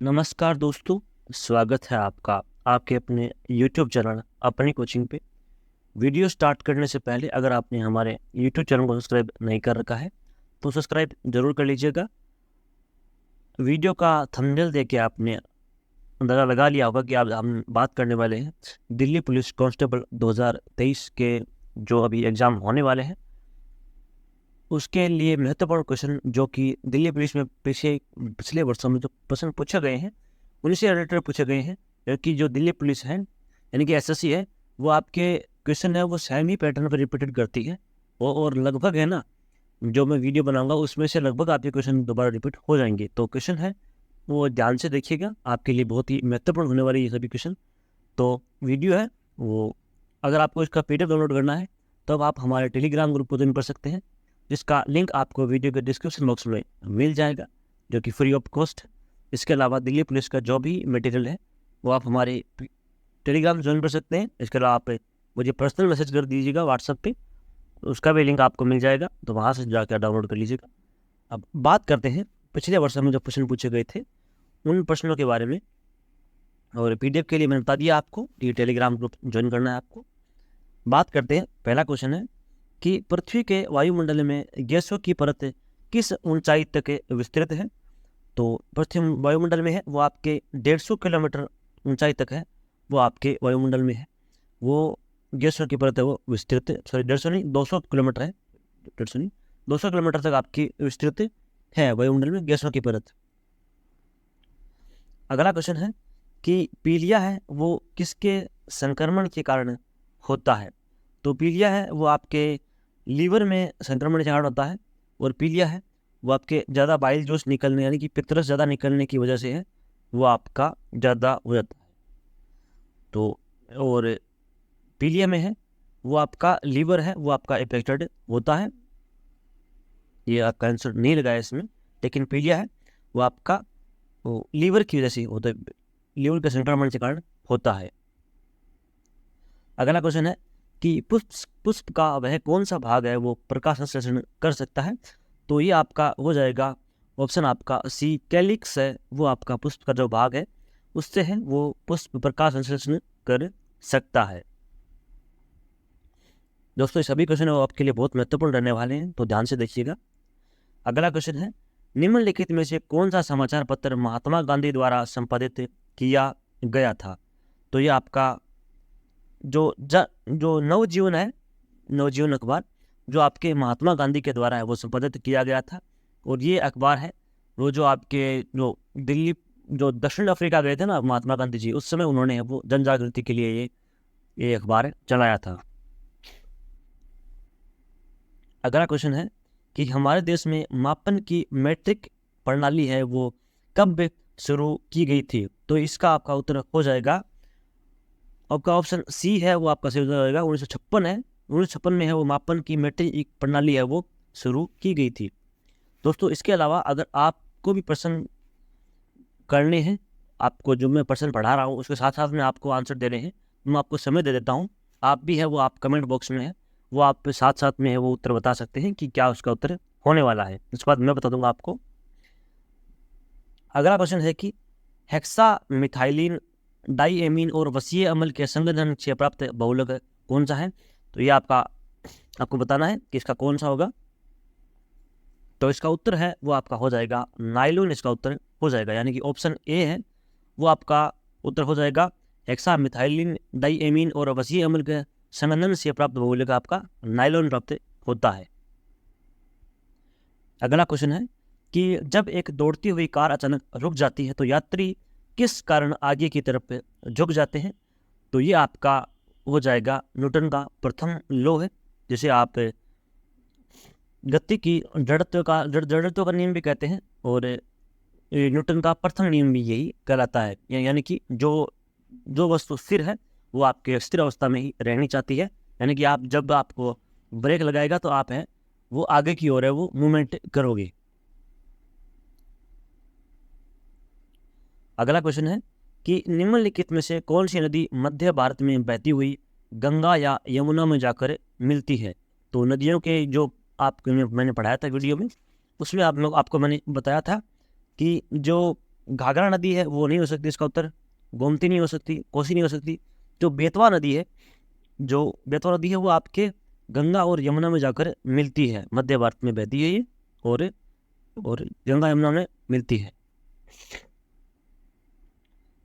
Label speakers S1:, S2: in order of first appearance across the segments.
S1: नमस्कार दोस्तों, स्वागत है आपका आपके अपने YouTube चैनल अपनी कोचिंग पे। वीडियो स्टार्ट करने से पहले अगर आपने हमारे YouTube चैनल को सब्सक्राइब नहीं कर रखा है तो सब्सक्राइब ज़रूर कर लीजिएगा। वीडियो का थंबनेल देख के आपने अंदाज़ा लगा लिया होगा कि आज हम बात करने वाले हैं दिल्ली पुलिस कांस्टेबल 2023 के जो अभी एग्ज़ाम होने वाले हैं उसके लिए महत्वपूर्ण क्वेश्चन जो कि दिल्ली पुलिस में पिछले वर्षों में जो प्रश्न पूछे गए हैं उन्हीं से रिलेटेड पूछे गए हैं। क्योंकि जो दिल्ली पुलिस है यानी कि एसएससी है वो आपके क्वेश्चन है वो सेम ही पैटर्न पर रिपीटेड करती है और लगभग है ना, जो मैं वीडियो बनाऊंगा उसमें से लगभग आपके क्वेश्चन दोबारा रिपीट हो जाएंगे। तो क्वेश्चन है वो ध्यान से देखिएगा, आपके लिए बहुत ही महत्वपूर्ण होने वाली ये सभी क्वेश्चन। तो वीडियो है वो, अगर आपको इसका PDF डाउनलोड करना है तो अब आप हमारे टेलीग्राम ग्रुप को ज्वाइन कर सकते हैं, जिसका लिंक आपको वीडियो के डिस्क्रिप्शन बॉक्स में मिल जाएगा, जो कि फ्री ऑफ कॉस्ट। इसके अलावा दिल्ली पुलिस का जो भी मटेरियल है वो आप हमारे टेलीग्राम ज्वाइन कर सकते हैं। इसके अलावा आप मुझे पर्सनल मैसेज कर दीजिएगा व्हाट्सएप पे, उसका भी लिंक आपको मिल जाएगा, तो वहाँ से जाकर डाउनलोड कर लीजिएगा। अब बात करते हैं पिछले वर्ष में जो प्रश्न पूछे गए थे उन प्रश्नों के बारे में। और PDF के लिए मैंने बता दिया आपको, ये टेलीग्राम ग्रुप ज्वाइन करना है आपको। बात करते हैं, पहला क्वेश्चन है कि पृथ्वी के वायुमंडल में गैसों की परत किस ऊंचाई तक विस्तृत है। तो पृथ्वी वायुमंडल में है वो आपके 150 किलोमीटर ऊंचाई तक है, वो आपके वायुमंडल में है। वो गैसों की परत है वो विस्तृत, सॉरी 150 नहीं 200 किलोमीटर है, 150 नहीं 200 किलोमीटर तक आपकी विस्तृत है वायुमंडल में गैसों की परत। अगला क्वेश्चन है कि पीलिया है वो किसके संक्रमण के कारण होता है। तो पीलिया है वो आपके लीवर में संक्रमण के कारण होता है, और पीलिया है वो आपके ज़्यादा बाइल जोश निकलने यानी कि पित्तरस ज़्यादा निकलने की वजह से है, वो आपका ज़्यादा हो जाता है। तो और पीलिया में है वो आपका लीवर है वो आपका इफेक्टेड होता है, ये आपका आंसर नहीं लगाया इसमें, लेकिन पीलिया है वो आपका लीवर की वजह से होता है, लीवर के संक्रमण के कारण होता है। अगला क्वेश्चन है कि पुष्प का वह कौन सा भाग है वो प्रकाश संश्लेषण कर सकता है। तो ये आपका हो जाएगा ऑप्शन आपका सी, कैलिक्स है वो आपका पुष्प का जो भाग है उससे है वो पुष्प प्रकाश संश्लेषण कर सकता है। दोस्तों ये सभी क्वेश्चन आपके लिए बहुत महत्वपूर्ण रहने वाले हैं, तो ध्यान से देखिएगा। अगला क्वेश्चन है निम्नलिखित में से कौन सा समाचार पत्र महात्मा गांधी द्वारा संपादित किया गया था। तो ये आपका जो नवजीवन है, नवजीवन अखबार जो आपके महात्मा गांधी के द्वारा है वो संपादित किया गया था। और ये अखबार है वो जो आपके जो दिल्ली जो दक्षिण अफ्रीका गए थे ना महात्मा गांधी जी, उस समय उन्होंने वो जन जागृति के लिए ये अखबार चलाया था। अगला क्वेश्चन है कि हमारे देश में मापन की मैट्रिक प्रणाली है वो कब शुरू की गई थी। तो इसका आपका उत्तर हो जाएगा आपका ऑप्शन सी है वो आपका सही हो जाएगा, 1956 है, 1956 में है वो मापन की मैट्रिक प्रणाली है वो शुरू की गई थी। दोस्तों इसके अलावा अगर आपको भी प्रश्न करने हैं, आपको जो मैं प्रश्न पढ़ा रहा हूँ उसके साथ साथ में आपको आंसर दे रहे हैं, मैं आपको समय दे देता हूँ। आप भी है वो आप कमेंट बॉक्स में है वो आप साथ साथ में है वो उत्तर बता सकते हैं कि क्या उसका उत्तर होने वाला है, उसके बाद मैं बता दूंगा आपको। अगला क्वेश्चन है कि हेक्सा मिथाइलिन डाइएमीन और वसीय अम्ल के संघनन से प्राप्त बहुलक कौन सा है। तो ये आपको बताना है कि इसका कौन सा होगा। तो इसका उत्तर है वो आपका हो जाएगा नाइलोन, इसका उत्तर हो जाएगा, यानी कि ऑप्शन ए है वो आपका उत्तर हो जाएगा हेक्सा मिथाइलिन डाइएमीन और वसीय अम्ल के संघनन से प्राप्त बहुलक आपका नाइलोन प्राप्त होता है। अगला क्वेश्चन है कि जब एक दौड़ती हुई कार अचानक रुक जाती है तो यात्री किस कारण आगे की तरफ झुक जाते हैं। तो ये आपका हो जाएगा न्यूटन का प्रथम लॉ है, जिसे आप गति की जड़त्व का नियम भी कहते हैं, और न्यूटन का प्रथम नियम भी यही कहलाता है। यानी कि जो वस्तु स्थिर है वो आपके स्थिर अवस्था में ही रहनी चाहती है, यानी कि आप जब आपको ब्रेक लगाएगा तो आप है वो आगे की ओर है वो मूवमेंट करोगे। अगला क्वेश्चन है कि निम्नलिखित में से कौन सी नदी मध्य भारत में बहती हुई गंगा या यमुना में जाकर मिलती है। तो नदियों के जो मैंने पढ़ाया था वीडियो में, उसमें आपको मैंने बताया था कि जो घाघरा नदी है वो नहीं हो सकती इसका उत्तर, गोमती नहीं हो सकती, कोसी नहीं हो सकती। जो बेतवा नदी है, जो बेतवा नदी है वो आपके गंगा और यमुना में जाकर मिलती है, मध्य भारत में बहती है ये, और गंगा यमुना में मिलती है।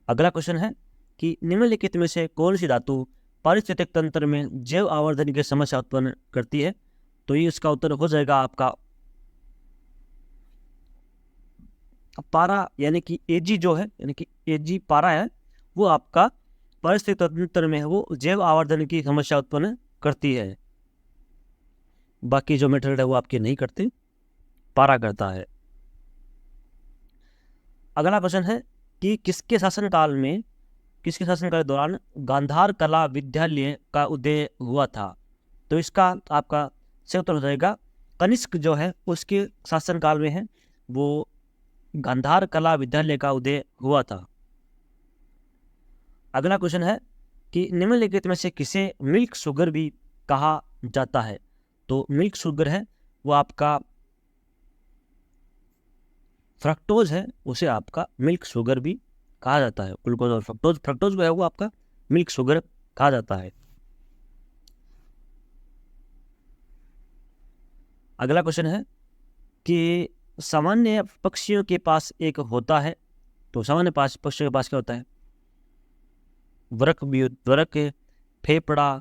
S1: अगला क्वेश्चन है कि निम्नलिखित में से कौन सी धातु पारिस्थितिक तंत्र में जैव आवर्धन की समस्या उत्पन्न करती है? तो ये इसका उत्तर हो जाएगा आपका पारा, यानी कि एजी जो है, यानी कि एजी पारा है, वो आपका पारिस्थितिक तंत्र में है वो जैव आवर्धन की समस्या उत्पन्न करती है। बाकी जो मेथड है वो आपके नहीं करते, पारा करता है। अगला क्वेश्चन है कि किसके शासनकाल के दौरान गांधार कला विद्यालय का उदय हुआ था? तो इसका आपका सही उत्तर हो जाएगा कनिष्क जो है उसके शासनकाल में है वो गांधार कला विद्यालय का उदय हुआ था। अगला क्वेश्चन है कि निम्नलिखित में से किसे मिल्क शुगर भी कहा जाता है? तो मिल्क शुगर है वो आपका फ्रक्टोज है, उसे आपका मिल्क शुगर भी कहा जाता है। ग्लूकोज और फ्रक्टोज जो है वो आपका मिल्क शुगर कहा जाता है। अगला क्वेश्चन है कि सामान्य पक्षियों के पास एक होता है, तो सामान्य पक्षियों के पास क्या होता है? वरक, फेफड़ा,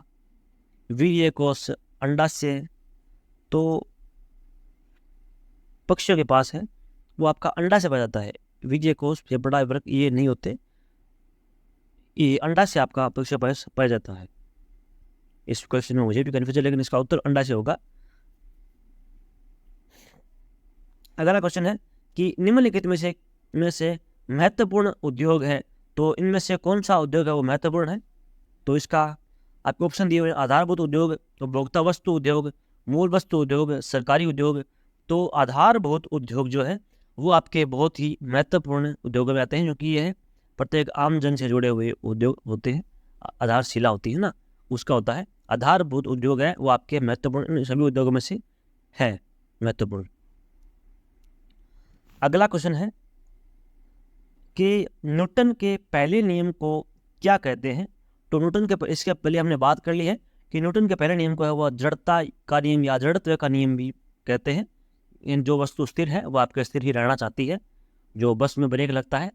S1: वीर्य कोश, अंडाशय। तो पक्षियों के पास है वो आपका अंडा से पाया जाता है। वीर्य कोश, फेफड़ा, वृक ये नहीं होते, ये अंडा से आपका पक्षी पास पाया जाता है। इस क्वेश्चन में मुझे भी कन्फ्यूजन है, लेकिन इसका उत्तर अंडा से होगा। अगला क्वेश्चन है कि निम्नलिखित में से महत्वपूर्ण उद्योग है, तो इनमें से कौन सा उद्योग है वो महत्वपूर्ण है? तो इसका आपको ऑप्शन दिए हुए आधारभूत उद्योग, उपभोक्ता वस्तु उद्योग, मूल वस्तु उद्योग, सरकारी उद्योग। तो आधारभूत उद्योग जो है वो आपके बहुत ही महत्वपूर्ण उद्योगों में आते हैं, क्योंकि यह प्रत्येक आम जन से जुड़े हुए उद्योग होते हैं, आधारशिला होती है ना, उसका होता है। आधारभूत उद्योग है वो आपके महत्वपूर्ण सभी उद्योगों में से है महत्वपूर्ण। अगला क्वेश्चन है कि न्यूटन के पहले नियम को क्या कहते हैं? तो न्यूटन के, इसके पहले हमने बात कर ली है कि न्यूटन के पहले नियम को है वह जड़ता का नियम या जड़त्व का नियम भी कहते हैं। इन जो वस्तु स्थिर है वो आपके स्थिर ही रहना चाहती है। जो बस में ब्रेक लगता है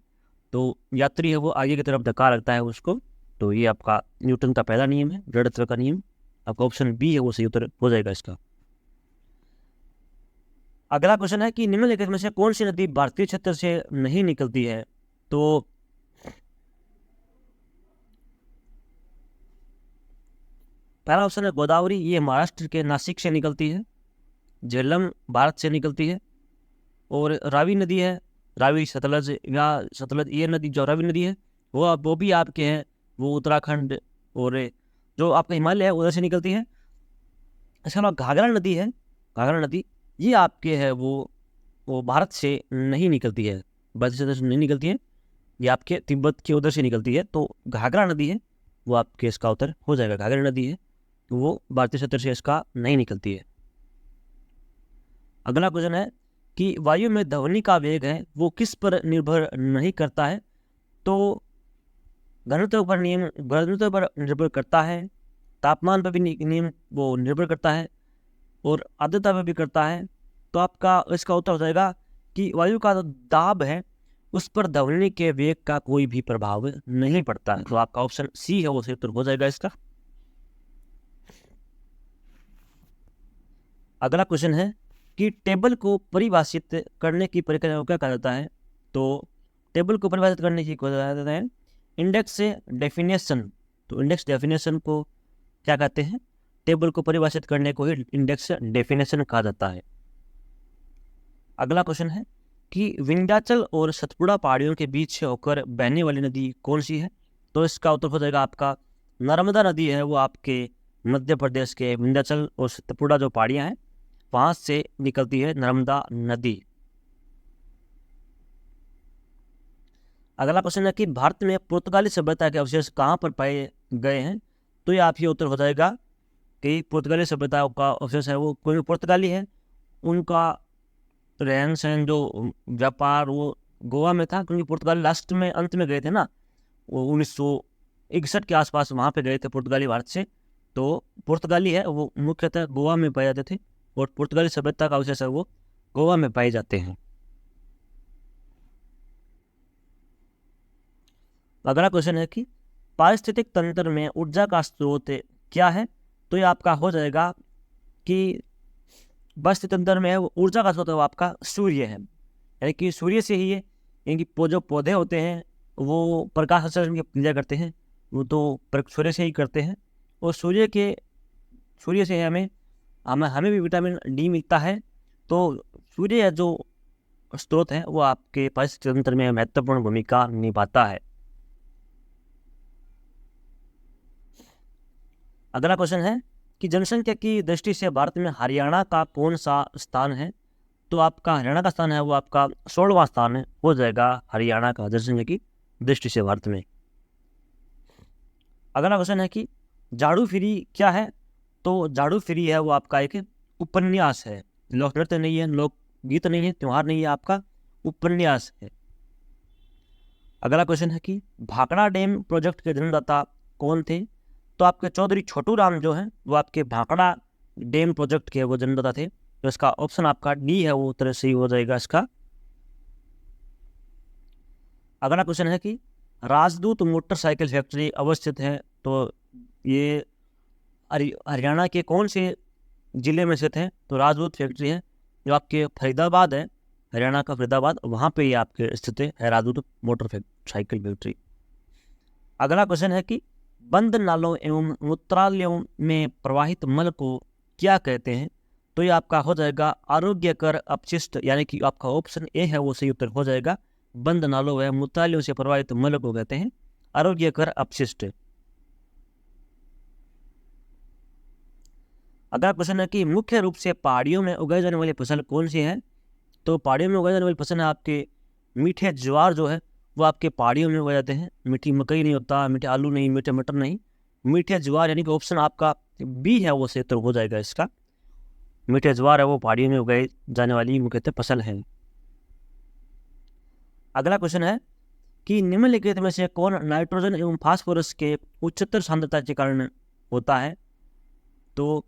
S1: तो यात्री है वो आगे की तरफ धक्का लगता है उसको, तो ये आपका न्यूटन का पहला नियम है, जड़त्व का नियम। आपका ऑप्शन बी है वो सही उत्तर हो जाएगा इसका। अगला क्वेश्चन है कि निम्नलिखित में से कौन सी नदी भारतीय क्षेत्र से नहीं निकलती है? तो पहला ऑप्शन है गोदावरी, ये महाराष्ट्र के नासिक से निकलती है। झेलम भारत से निकलती है। और रावी नदी है, रावी सतलज या सतलज, ये नदी जो रावी नदी है वो भी आपके हैं, वो उत्तराखंड और जो आपका हिमालय है उधर से निकलती है। इसके अलावा घाघरा नदी है, घाघरा नदी ये आपके है वो भारत से नहीं निकलती है, भारत से नहीं निकलती है, ये आपके तिब्बत के उधर से निकलती है। तो घाघरा नदी है वो आपके इसका उत्तर हो जाएगा, घाघरा नदी है वो भारतीय क्षेत्र से इसका नहीं निकलती है। अगला क्वेश्चन है कि वायु में ध्वनि का वेग है वो किस पर निर्भर नहीं करता है? तो घनत्व पर निर्भर करता है, तापमान पर भी नियम वो निर्भर करता है, और आर्द्रता पर भी करता है। तो आपका इसका उत्तर हो जाएगा कि वायु का जो दाब है उस पर ध्वनि के वेग का कोई भी प्रभाव नहीं पड़ता है। तो आपका ऑप्शन सी है वो सही उत्तर हो जाएगा इसका। अगला क्वेश्चन है कि टेबल को परिभाषित करने की प्रक्रिया को क्या कहा जाता है? तो टेबल को परिभाषित करने की कहा जाता है इंडेक्स डेफिनेशन। तो इंडेक्स डेफिनेशन को क्या कहते हैं? टेबल को परिभाषित करने को ही इंडेक्स डेफिनेशन कहा जाता है। अगला क्वेश्चन है कि विंध्याचल और सतपुड़ा पहाड़ियों के बीच से होकर बहने वाली नदी कौन सी है? तो इसका उत्तर हो जाएगा आपका नर्मदा नदी है वो आपके मध्य प्रदेश के विंध्याचल और सतपुड़ा जो पहाड़ियां हैं वहां से निकलती है नर्मदा नदी। अगला क्वेश्चन है कि भारत में पुर्तगाली सभ्यता के अवशेष कहाँ पर पाए गए हैं? तो ये आप ही उत्तर हो जाएगा कि पुर्तगाली सभ्यता का अवशेष है वो कोई पुर्तगाली है, उनका रहन सहन जो व्यापार वो गोवा में था, क्योंकि पुर्तगाली लास्ट में अंत में गए थे ना, वो 1961 के आसपास वहाँ पे गए थे पुर्तगाली भारत से। तो पुर्तगाली है वो मुख्यतः गोवा में पाए जाते थे, और पुर्तगाली सभ्यता का अवशेष है वो गोवा में पाए जाते हैं। अगला क्वेश्चन है कि पारिस्थितिक तंत्र में ऊर्जा का स्रोत क्या है? तो ये आपका हो जाएगा कि पारिस्थितिक तंत्र में ऊर्जा का स्रोत आपका सूर्य है, यानी कि सूर्य से ही है। यानी कि जो पौधे होते हैं वो प्रकाश संश्लेषण की क्रिया करते हैं, वो तो सूर्य से ही करते हैं, और सूर्य से हमें हमें भी विटामिन डी मिलता है। तो सूर्य जो स्रोत है वो आपके पारिस्थितिक तंत्र में महत्वपूर्ण भूमिका निभाता है। अगला क्वेश्चन है कि जनसंख्या की दृष्टि से भारत में हरियाणा का कौन सा स्थान है? तो आपका हरियाणा का स्थान है वो आपका 16वां स्थान हो जाएगा हरियाणा का जनसंख्या की दृष्टि से भारत में। अगला क्वेश्चन है कि जाड़ू फिरी क्या है? तो जाड़ू फिरी है वो आपका एक उपन्यास है, लोक नृत्य नहीं है, लोक गीत नहीं है, त्योहार नहीं है, आपका उपन्यास है। अगला क्वेश्चन है कि भाखड़ा डैम प्रोजेक्ट के जन्मदाता कौन थे? तो आपके चौधरी छोटू राम जो है वो आपके भाखड़ा डैम प्रोजेक्ट के वो जन्मदाता थे। तो इसका ऑप्शन आपका डी है वो उत्तर सही हो जाएगा इसका। अगला क्वेश्चन है कि राजदूत मोटरसाइकिल फैक्ट्री अवस्थित है? तो ये हरियाणा के कौन से जिले में स्थित है? तो राजदूत फैक्ट्री है जो आपके फरीदाबाद है, हरियाणा का फरीदाबाद, वहाँ पे ये आपके स्थित है राजदूत मोटरसाइकिल फैक्ट्री। अगला क्वेश्चन है कि बंद नालों एवं मूत्रालयों में प्रवाहित मल को क्या कहते हैं? तो ये आपका हो जाएगा आरोग्यकर अपशिष्ट, यानी कि आपका ऑप्शन ए है वो सही उत्तर हो जाएगा। बंद नालों व मूत्रालयों से प्रवाहित मल को कहते हैं आरोग्यकर अपशिष्ट। अगला क्वेश्चन है कि मुख्य रूप से पहाड़ियों में उगाई जाने वाली फसल कौन सी है? तो पहाड़ियों में उगाई जाने वाली फसल है आपके मीठे ज्वार जो है वो आपके पहाड़ियों में उगाए जाते हैं। मीठी मकई नहीं होता, मीठे आलू नहीं, मीठे मटर नहीं, मीठे ज्वार, यानी कि ऑप्शन आपका बी है वो सही उत्तर हो जाएगा इसका। मीठे ज्वार है वो पहाड़ियों में उगाई जाने वाली मुख्यतः फसल है। अगला क्वेश्चन है कि निम्नलिखित में से कौन नाइट्रोजन एवं फास्फोरस के उच्चतर सांद्रता के कारण होता है? तो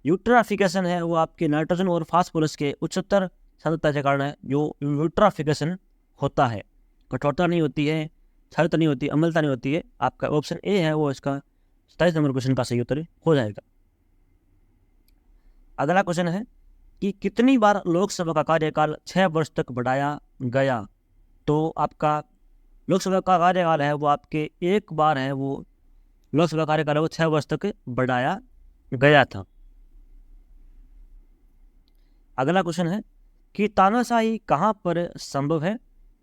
S1: यूट्राफिकेशन है वो आपके नाइट्रोजन और फास्फोरस के उच्चतर सांद्रता के कारण है जो यूट्राफिकेशन होता है। कठोरता नहीं होती है, क्षारता नहीं होती, अम्लता नहीं होती है। आपका ऑप्शन ए है वो इसका 27 नंबर क्वेश्चन का सही उत्तर हो जाएगा। अगला क्वेश्चन है कि कितनी बार लोकसभा का कार्यकाल 6 वर्ष तक बढ़ाया गया? तो आपका लोकसभा का कार्यकाल है वो आपके एक बार है वो लोकसभा कार्यकाल है वो 6 वर्ष तक बढ़ाया गया था। अगला क्वेश्चन है कि तानाशाही कहाँ पर संभव है?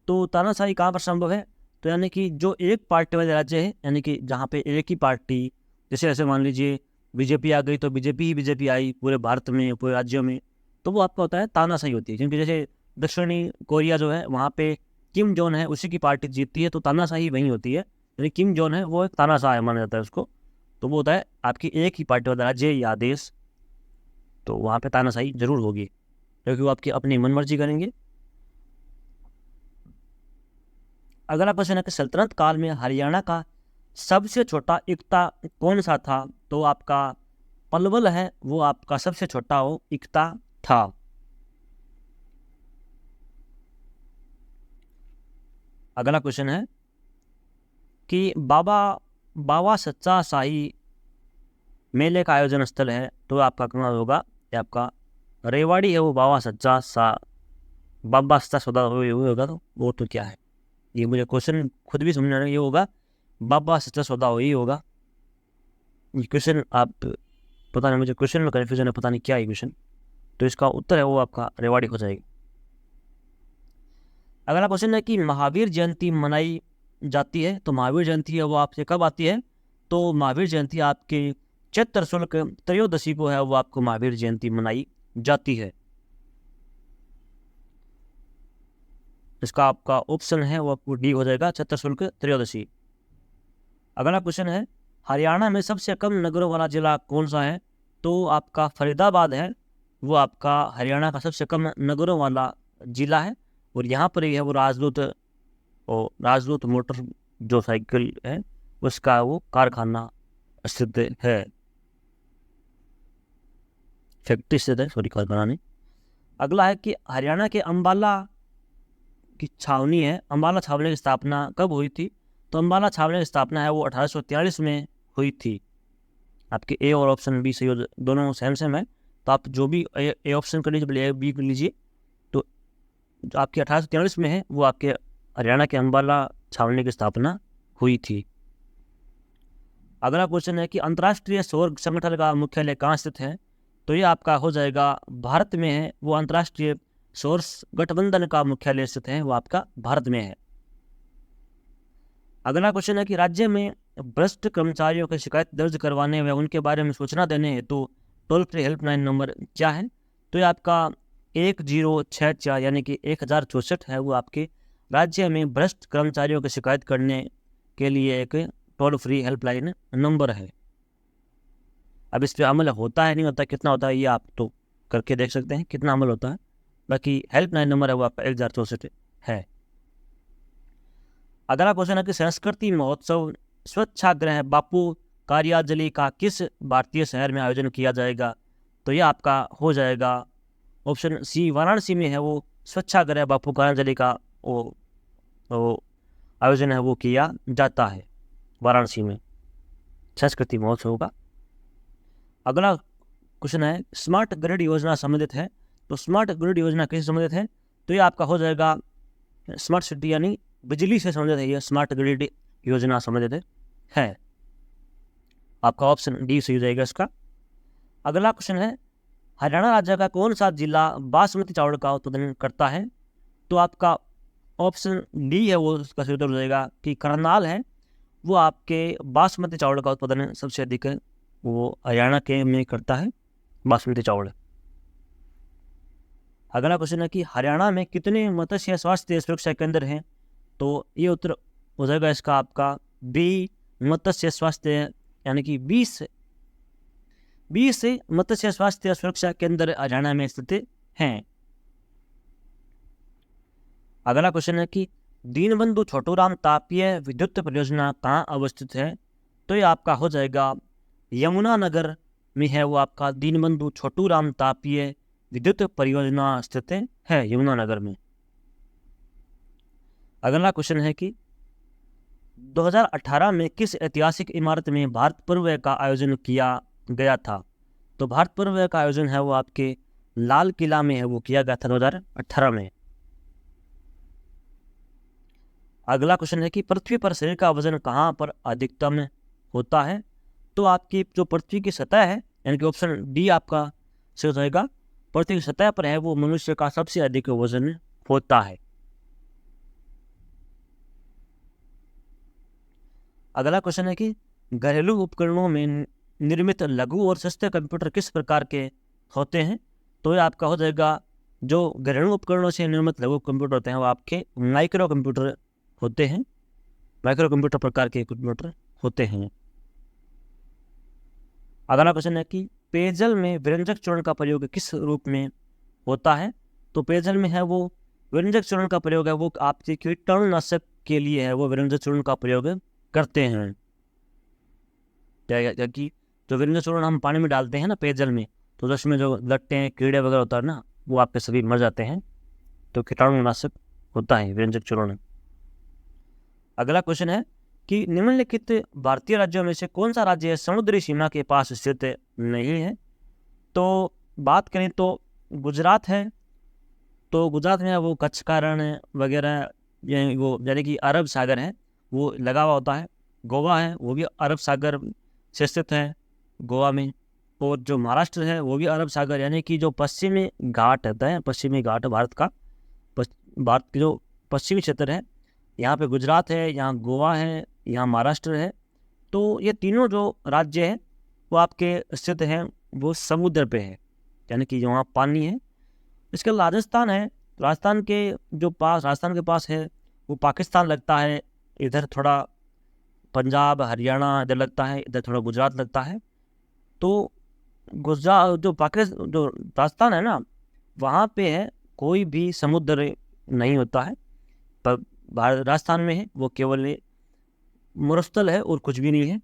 S1: तो तानाशाही कहाँ पर संभव है? तो यानी कि जो एक पार्टी वाले राज्य है, यानी कि जहाँ पे एक ही पार्टी, जैसे ऐसे मान लीजिए बीजेपी आ गई तो बीजेपी आई पूरे भारत में, पूरे राज्यों में, तो वो आपका होता है तानाशाही होती है। क्योंकि जैसे दक्षिणी कोरिया जो है वहाँ पे किम जोन है उसी की पार्टी जीतती है, तो तानाशाही वहीं होती है। यानी किम जोन है वो एक तानाशाह माना जाता है उसको, तो वो होता है आपकी एक ही पार्टी वाला राज्य या देश, तो वहाँ पे तानाशाही जरूर होगी क्योंकि वो आपकी अपनी मनमर्जी करेंगे। अगला क्वेश्चन है कि सल्तनत काल में हरियाणा का सबसे छोटा इक्ता कौन सा था? तो आपका पलवल है वो आपका सबसे छोटा वो इक्ता था। अगला क्वेश्चन है कि बाबा सच्चा शाही मेले का आयोजन स्थल है, तो आपका कहाँ होगा? ये आपका रेवाड़ी है वो बाबा सच्चा सौदा होगा, तो वो तो क्या है? ये मुझे क्वेश्चन खुद भी समझना ये होगा बाबा सच्चा सौदा हो ही होगा। ये क्वेश्चन आप पता नहीं, मुझे क्वेश्चन में कन्फ्यूजन है, पता नहीं क्या है क्वेश्चन, तो इसका उत्तर है वो आपका रेवाड़ी हो जाएगी। अगला क्वेश्चन है कि महावीर जयंती मनाई जाती है, तो महावीर जयंती है वो आपसे कब आती है? तो महावीर जयंती आपके चैत्र शुक्ल त्रयोदशी को है वो आपको महावीर जयंती मनाई जाती है। इसका आपका ऑप्शन है वो आपको डी हो जाएगा, चैत्र शुक्ल त्रयोदशी। अगला क्वेश्चन है हरियाणा में सबसे कम नगरों वाला जिला कौन सा है? तो आपका फरीदाबाद है वो आपका हरियाणा का सबसे कम नगरों वाला जिला है, और यहाँ पर ये है वो राजदूत मोटर जो साइकिल है उसका वो कारखाना स्थित है, फैक्ट्री स्थित है, सॉरी कारखाना नहीं। अगला है कि हरियाणा के अंबाला की छावनी है, अंबाला छावनी की स्थापना कब हुई थी? तो अंबाला छावनी की स्थापना है वो 1843 में हुई थी। आपके ए और ऑप्शन बी सही हो, दोनों सेम सेम है, तो आप जो भी ए ऑप्शन कर लीजिए, पहले ए बी कर लीजिए। तो जो आपकी 1843 में है वो आपके हरियाणा के अंबाला छावनी की स्थापना हुई थी। अगला क्वेश्चन है कि अंतर्राष्ट्रीय सौर संगठन का मुख्यालय कहाँ स्थित है? तो ये आपका हो जाएगा भारत में है, वो अंतर्राष्ट्रीय सौर गठबंधन का मुख्यालय स्थित है, वो आपका भारत में है। अगला क्वेश्चन है कि राज्य में भ्रष्ट कर्मचारियों की शिकायत दर्ज करवाने व उनके बारे में सूचना देने हेतु टोल फ्री हेल्पलाइन नंबर क्या है? तो ये आपका 1064 यानी कि 1064 है, वो आपके राज्य में भ्रष्ट कर्मचारियों की शिकायत करने के लिए एक टोल फ्री हेल्पलाइन नंबर है। अब इस पर अमल होता है नहीं होता, कितना होता है ये आप तो करके देख सकते हैं कितना अमल होता है। बाकी हेल्पलाइन नंबर है वो आपका 1064 है। अगला क्वेश्चन है कि संस्कृति महोत्सव स्वच्छाग्रह बापू कार्याजलि का किस भारतीय शहर में आयोजन किया जाएगा? तो यह आपका हो जाएगा ऑप्शन सी, वाराणसी में है वो स्वच्छाग्रह बापू कार्याजलि का वो आयोजन है वो किया जाता है वाराणसी में संस्कृति महोत्सव का। अगला क्वेश्चन है स्मार्ट ग्रिड योजना संबंधित है, तो स्मार्ट ग्रिड योजना किससे संबंधित है? तो ये आपका हो जाएगा स्मार्ट सिटी यानी बिजली से संबंधित है, ये स्मार्ट ग्रिड योजना संबंधित है। आपका ऑप्शन डी सही हो जाएगा इसका। अगला क्वेश्चन है हरियाणा राज्य का कौन सा जिला बासमती चावल का उत्पादन करता है? तो आपका ऑप्शन डी है वो इसका सही उत्तर हो जाएगा कि करनाल है, वो आपके बासमती चावल का उत्पादन सबसे अधिक है वो हरियाणा के में करता है बासमती चावल। अगला क्वेश्चन है कि हरियाणा में कितने मत्स्य स्वास्थ्य सुरक्षा केंद्र हैं? तो ये उत्तर हो जाएगा इसका आपका बी, मत्स्य स्वास्थ्य यानी कि 20 मत्स्य स्वास्थ्य सुरक्षा केंद्र हरियाणा में स्थित हैं। अगला क्वेश्चन है कि दीनबंधु छोटूराम तापीय विद्युत परियोजना कहाँ अवस्थित है? तो ये आपका हो जाएगा यमुनानगर में है वो आपका दीनबंधु छोटूराम तापीय विद्युत परियोजना स्थित है यमुनानगर में। अगला क्वेश्चन है कि 2018 में किस ऐतिहासिक इमारत में भारत पर्व का आयोजन किया गया था? तो भारत पर्व का आयोजन है वो आपके लाल किला में है वो किया गया था 2018 में। अगला क्वेश्चन है कि पृथ्वी पर शरीर का वजन कहाँ पर अधिकतम होता है? तो आपकी जो पृथ्वी की सतह है यानी कि ऑप्शन डी आपका सही हो जाएगा, पृथ्वी की सतह पर है वो मनुष्य का सबसे अधिक वजन होता है। अगला क्वेश्चन है कि घरेलू उपकरणों में निर्मित लघु और सस्ते कंप्यूटर किस प्रकार के होते हैं? तो ये आपका हो जाएगा जो घरेलू उपकरणों से निर्मित लघु कंप्यूटर होते हैं वो आपके माइक्रो कंप्यूटर होते हैं, माइक्रो कंप्यूटर प्रकार के कंप्यूटर होते हैं। अगला क्वेश्चन है कि पेयजल में व्यंजक चूर्ण का प्रयोग किस रूप में होता है? तो पेयजल में है वो व्यंजक चूर्ण का प्रयोग है वो आपके कीटाणुनाशक के लिए है वो व्यंजक चूर्ण का प्रयोग करते हैं। कि जो व्यंजक चूर्ण हम पानी में डालते हैं ना पेयजल में, तो उसमें जो लट्टे कीड़े वगैरह होता है ना वो आपके सभी मर जाते हैं, तो कीटाणुनाशक होता है व्यंजक चूर्ण। अगला क्वेश्चन है कि निम्नलिखित भारतीय राज्यों में से कौन सा राज्य समुद्री सीमा के पास स्थित नहीं है? तो बात करें तो गुजरात है, तो गुजरात में वो कच्छ का रण वगैरह वो यानी कि अरब सागर है वो लगा हुआ होता है। गोवा है वो भी अरब सागर से स्थित है गोवा में, और जो महाराष्ट्र है वो भी अरब सागर यानी कि जो पश्चिमी घाट होता है, पश्चिमी घाट भारत का, भारत के जो पश्चिमी क्षेत्र है यहाँ पे गुजरात है, यहाँ गोवा है, यहाँ महाराष्ट्र है। तो ये तीनों जो राज्य हैं वो आपके स्थित हैं वो समुद्र पे है यानी कि वहाँ पानी है। इसके राजस्थान है, राजस्थान के पास है वो पाकिस्तान लगता है, इधर थोड़ा पंजाब हरियाणा इधर लगता है, इधर थोड़ा गुजरात लगता है। तो गुजरात जो राजस्थान है ना वहाँ पे है कोई भी समुद्र नहीं होता है, पर राजस्थान में है, वो केवल मरुस्थल है और कुछ भी नहीं है।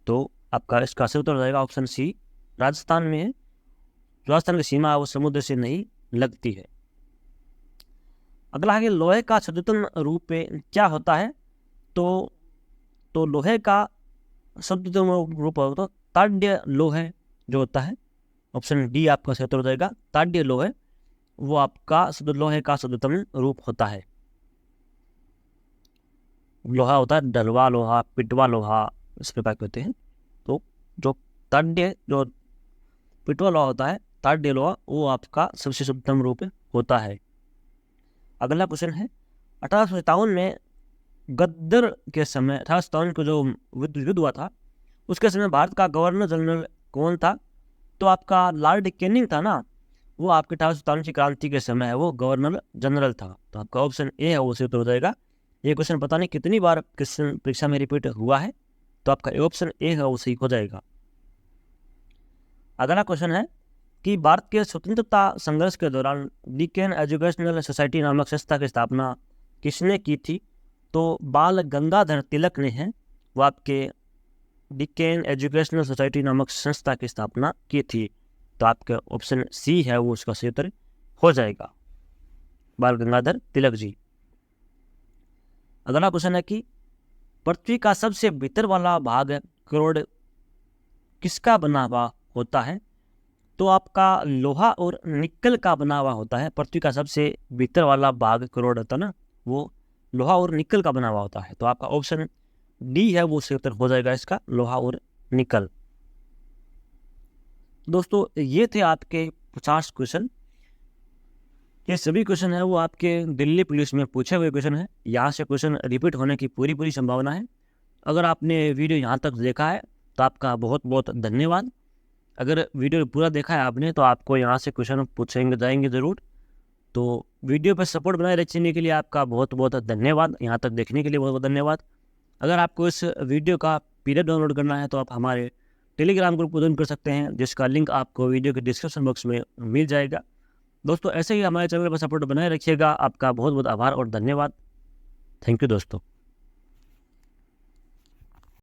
S1: तो आपका इसका सही उत्तर हो जाएगा ऑप्शन सी, राजस्थान में है। राजस्थान की सीमा वो समुद्र से नहीं लगती है। अगला है कि लोहे का शुद्धतम रूप क्या होता है? तो लोहे का शुद्धतम रूप होता तो ताड्य लोहे जो होता है, ऑप्शन डी आपका सही उत्तर हो जाएगा। ताड्य लोहे वो आपका लोहे का शुद्धतम रूप होता है। लोहा होता है डलवा लोहा, पिटवा लोहा, इस प्रकार के होते हैं। तो जो पिटवा लोहा होता है, ताड्य लोहा, वो आपका सबसे शुद्धतम रूप होता है। अगला क्वेश्चन है 1857 में गद्दर के समय, 1857 को जो युद्ध हुआ था उसके समय भारत का गवर्नर जनरल कौन था? तो आपका लॉर्ड कैनिंग था ना, वो आपके 1857 की क्रांति के समय है वो गवर्नर जनरल था। तो आपका ऑप्शन ए है वो सही उत्तर हो जाएगा। ये क्वेश्चन पता नहीं कितनी बार क्वेश्चन परीक्षा में रिपीट हुआ है, तो आपका ऑप्शन ए है वो सही हो जाएगा। अगला क्वेश्चन है कि भारत के स्वतंत्रता संघर्ष के दौरान डिकेन एजुकेशनल सोसाइटी नामक संस्था की स्थापना किसने की थी? तो बाल गंगाधर तिलक ने है, वो आपके डिकेन एजुकेशनल सोसाइटी नामक संस्था की स्थापना की थी। तो आपका ऑप्शन सी है वो उसका सही उत्तर हो जाएगा, बाल गंगाधर तिलक जी। अगला क्वेश्चन है कि पृथ्वी का सबसे भीतर वाला भाग करोड़ किसका बना हुआ होता है? तो आपका लोहा और निकल का बना हुआ होता है। पृथ्वी का सबसे भीतर वाला भाग करोड़ होता है ना, वो लोहा और निकल का बना हुआ होता है। तो आपका ऑप्शन डी है वो सही उत्तर हो जाएगा इसका, लोहा और निकल। दोस्तों ये थे आपके 50 क्वेश्चन। ये सभी क्वेश्चन है वो आपके दिल्ली पुलिस में पूछे हुए क्वेश्चन है। यहाँ से क्वेश्चन रिपीट होने की पूरी संभावना है। अगर आपने वीडियो यहाँ तक देखा है तो आपका बहुत बहुत धन्यवाद। अगर वीडियो पूरा देखा है आपने तो आपको यहाँ से क्वेश्चन पूछेंगे जाएंगे ज़रूर। तो वीडियो पर सपोर्ट बनाए रखने के लिए आपका बहुत बहुत धन्यवाद। यहाँ तक देखने के लिए बहुत बहुत धन्यवाद। अगर आपको इस वीडियो का PDF डाउनलोड करना है तो आप हमारे टेलीग्राम ग्रुप को ज्वाइन कर सकते हैं, जिसका लिंक आपको वीडियो के डिस्क्रिप्शन बॉक्स में मिल जाएगा। दोस्तों ऐसे ही हमारे चैनल पर सपोर्ट बनाए रखिएगा। आपका बहुत बहुत आभार और धन्यवाद। थैंक यू दोस्तों।